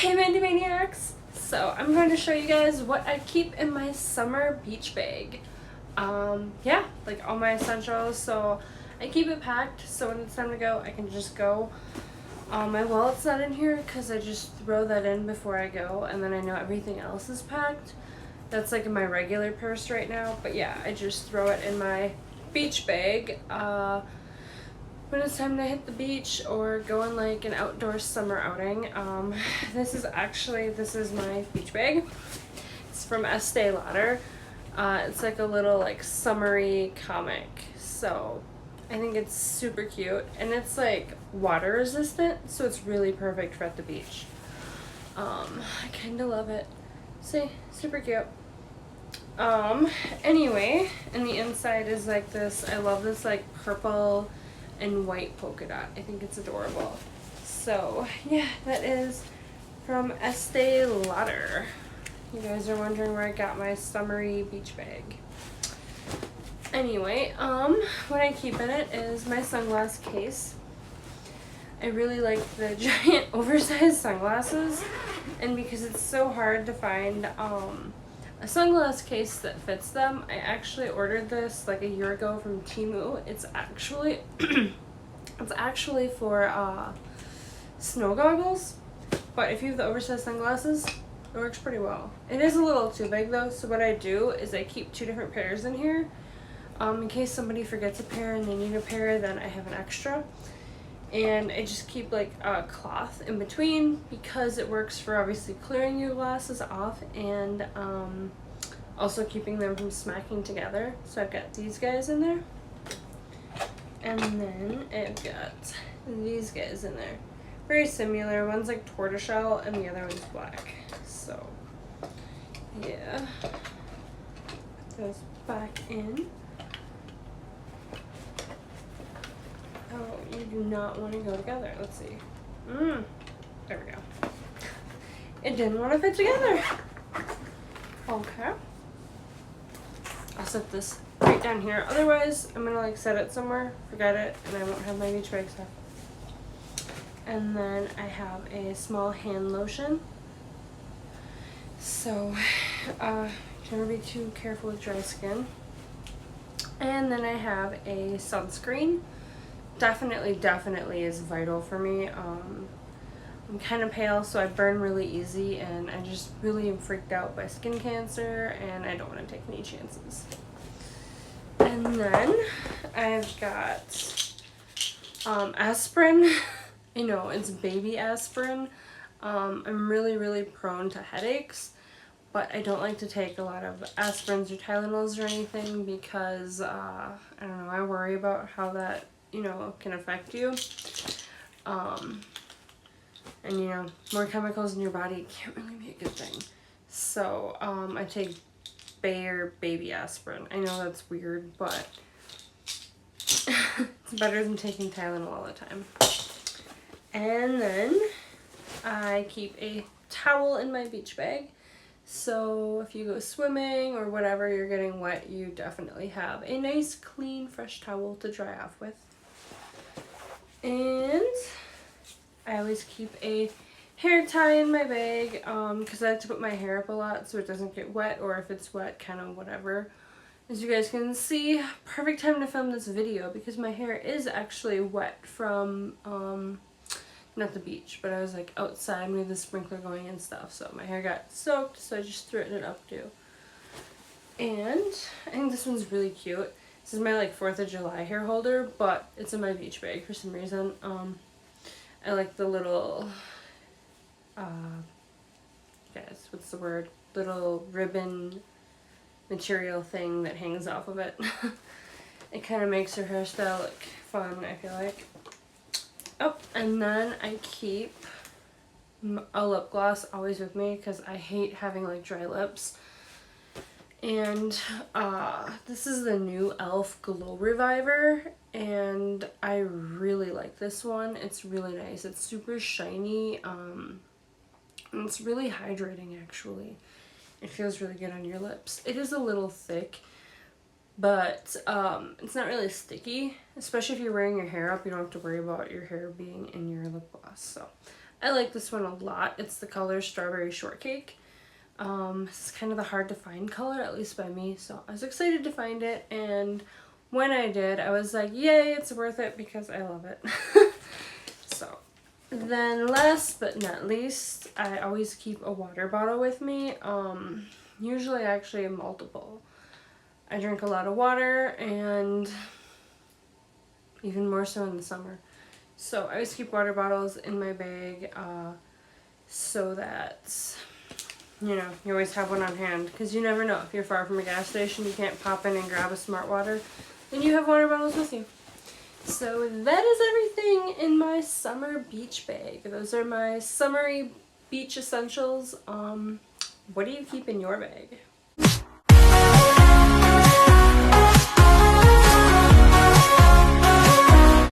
Hey Mandi maniacs! So I'm going to show you guys what I keep in my summer beach bag. Yeah, like all my essentials. So I keep it packed so when it's time to go I can just go. My wallet's not in here because I just throw that in before I go, and then I know everything else is packed. That's like in my regular purse right now, but yeah, I just throw it in my beach bag when it's time to hit the beach or go on like an outdoor summer outing. This is my beach bag. It's from Estee Lauder. It's like a little like summery comic, so I think it's super cute, and it's like water resistant, so it's really perfect for at the beach. I kind of love it. See, super cute. Anyway, and the inside is like this. I love this like purple and white polka dot. I think it's adorable. So yeah, that is from Estee Lauder. You guys are wondering where I got my summery beach bag. Anyway, what I keep in it is my sunglass case. I really like the giant oversized sunglasses, and because it's so hard to find a sunglass case that fits them, I actually ordered this like a year ago from Temu. It's actually it's actually for snow goggles, but if you have the oversized sunglasses, it works pretty well. It is a little too big though, so what I do is I keep two different pairs in here. In case somebody forgets a pair and they need a pair, then I have an extra. And I just keep like a cloth in between because it works for obviously clearing your glasses off and also keeping them from smacking together. So I've got these guys in there, and then I've got these guys in there. Very similar. One's like tortoiseshell and the other one's black. So yeah, put those back in. Oh, you do not want to go together. Let's see. There we go. It didn't want to fit together. Okay. I'll set this right down here. Otherwise, I'm going to like set it somewhere, forget it, and I won't have my beach bag stuff. And then I have a small hand lotion. So, don't be too careful with dry skin. And then I have a sunscreen. Definitely is vital for me. I'm kind of pale, so I burn really easy, and I just really am freaked out by skin cancer, and I don't want to take any chances. And then I've got aspirin. I know, it's baby aspirin. I'm really prone to headaches, but I don't like to take a lot of aspirins or Tylenols or anything because I don't know, I worry about how that can affect you. And more chemicals in your body can't really be a good thing. So I take Bayer baby aspirin. I know that's weird, but it's better than taking Tylenol all the time. And then I keep a towel in my beach bag. So if you go swimming or whatever, you're getting wet, you definitely have a nice, clean, fresh towel to dry off with. And I always keep a hair tie in my bag because I like to put my hair up a lot so it doesn't get wet, or if it's wet, kind of whatever. As you guys can see, perfect time to film this video because my hair is actually wet from, not the beach, but I was like outside with the sprinkler going and stuff, so my hair got soaked, so I just threw it up too. And I think this one's really cute. This is my like 4th of July hair holder, but it's in my beach bag for some reason. I like the little, guys, what's the word? Little ribbon material thing that hangs off of it. It kind of makes her hairstyle look fun, I feel like. Oh, and then I keep a lip gloss always with me because I hate having like dry lips. And this is the new e.l.f. Glow Reviver, and I really like this one. It's really nice. It's super shiny, and it's really hydrating actually. It feels really good on your lips. It is a little thick, but it's not really sticky, especially if you're wearing your hair up. You don't have to worry about your hair being in your lip gloss. So I like this one a lot. It's the color Strawberry Shortcake. It's kind of the hard to find color, at least by me, so I was excited to find it, and when I did, I was like, yay, it's worth it because I love it. So, then last but not least, I always keep a water bottle with me, usually actually multiple. I drink a lot of water, and even more so in the summer. So I always keep water bottles in my bag, so that, you know, you always have one on hand, because you never know. If you're far from a gas station, you can't pop in and grab a Smart Water, then you have water bottles with you. So that is everything in my summer beach bag. Those are my summery beach essentials. What do you keep in your bag?